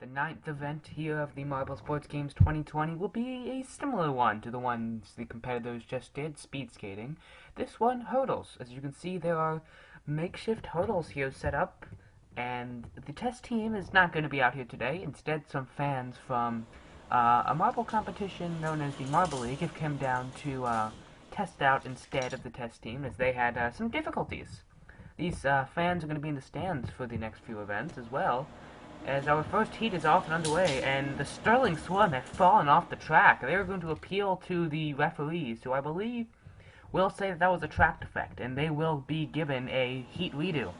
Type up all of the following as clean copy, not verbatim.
The ninth event here of the Marble Sports Games 2020 will be a similar one to the ones the competitors just did, speed skating. This one, hurdles. As you can see, there are makeshift hurdles here set up, and the test team is not going to be out here today. Instead, some fans from a marble competition known as the Marble League have come down to test out instead of the test team, as they had some difficulties. These fans are going to be in the stands for the next few events as well, as our first heat is off and underway, and the Sterling Swarm have fallen off the track. They are going to appeal to the referees, who I believe will say that was a track defect, and they will be given a heat redo.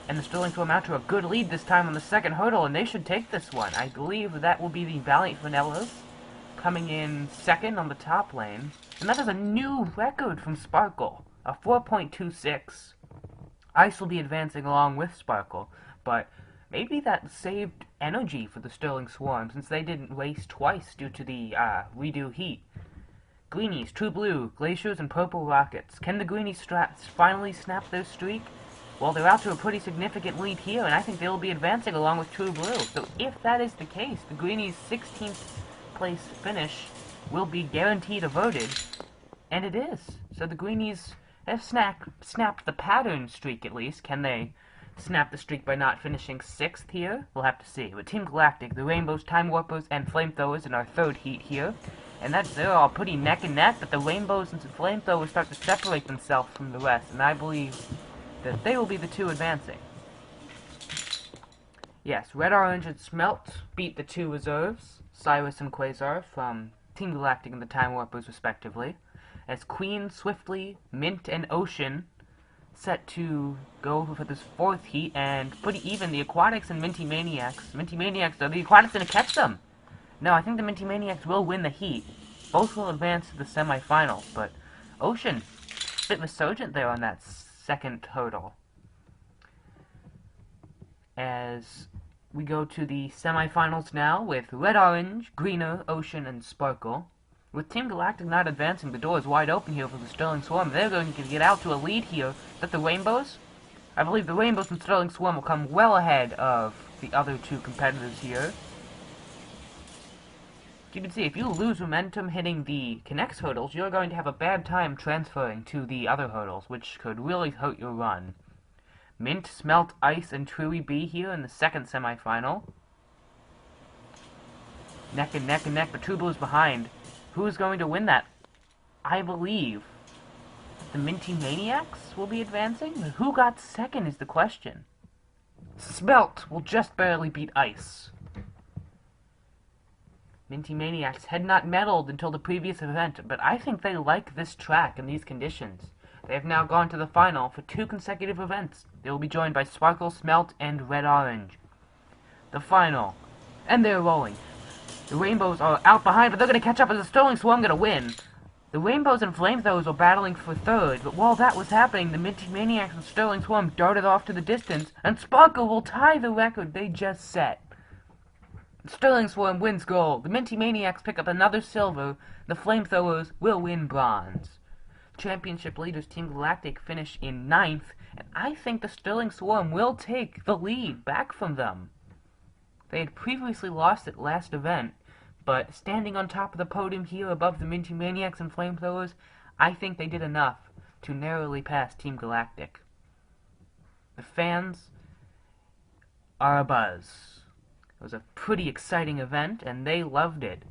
And the Sterling Swarm out to a good lead this time on the second hurdle, and they should take this one. I believe that will be the Valiant Vanillas coming in second on the top lane, and that is a new record from Sparkle, a 4.26. Ice will be advancing along with Sparkle, but maybe that saved energy for the Sterling Swarm, since they didn't race twice due to the redo heat. Greenies, True Blue, Glaciers, and Purple Rockets. Can the Greenies finally snap their streak? Well, they're out to a pretty significant lead here, and I think they'll be advancing along with True Blue. So if that is the case, the Greenies' 16th place finish will be guaranteed averted, and it is. So the Greenies have snapped the pattern streak at least. Can they snap the streak by not finishing 6th here? We'll have to see. With Team Galactic, the Rainbows, Time Warpers, and Flamethrowers in our third heat here. And they're all pretty neck and neck, but the Rainbows and Flamethrowers start to separate themselves from the rest, and I believe that they will be the two advancing. Yes, Redorange and Smelt beat the two reserves, Cyrus and Quasar, from Team Galactic and the Time Warpers respectively, as Queen, Swiftly, Mint, and Ocean set to go for this fourth heat, and pretty even, the Aquatics and Minty Maniacs. Minty Maniacs, are the Aquatics going to catch them? No, I think the Minty Maniacs will win the heat. Both will advance to the semifinals, but Ocean, a bit resurgent there on that second hurdle. As we go to the semifinals now with Red Orange, Greener, Ocean, and Sparkle. With Team Galactic not advancing, the door is wide open here for the Sterling Swarm. They're going to get out to a lead here. Is that the Rainbows? I believe the Rainbows and Sterling Swarm will come well ahead of the other two competitors here. You can see, if you lose momentum hitting the Connects hurdles, you're going to have a bad time transferring to the other hurdles, which could really hurt your run. Mint, Smelt, Ice, and Truly B here in the second semifinal. Neck and neck and neck, but True Blue's behind. Who's going to win that? I believe the Minty Maniacs will be advancing. Who got second is the question. Smelt will just barely beat Ice. Minty Maniacs had not medaled until the previous event, but I think they like this track and these conditions. They have now gone to the final for 2 consecutive events. They will be joined by Sparkle, Smelt, and Red Orange. The final. And they're rolling. The Rainbows are out behind, but they're going to catch up as the Sterling Swarm going to win. The Rainbows and Flamethrowers were battling for third, but while that was happening, the Minty Maniacs and Sterling Swarm darted off to the distance, and Sparkle will tie the record they just set. Sterling Swarm wins gold. The Minty Maniacs pick up another silver. The Flamethrowers will win bronze. Championship leaders Team Galactic finish in 9th, and I think the Sterling Swarm will take the lead back from them. They had previously lost it last event, but standing on top of the podium here above the Minty Maniacs and Flamethrowers, I think they did enough to narrowly pass Team Galactic. The fans are abuzz. It was a pretty exciting event, and they loved it.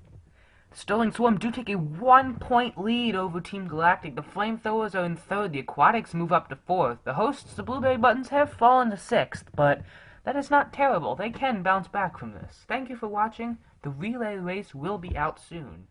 The Sterling Swarm do take a 1-point lead over Team Galactic. The Flamethrowers are in 3rd. The Aquatics move up to 4th. The hosts, the Blueberry Buttons, have fallen to 6th, but that is not terrible. They can bounce back from this. Thank you for watching. The relay race will be out soon.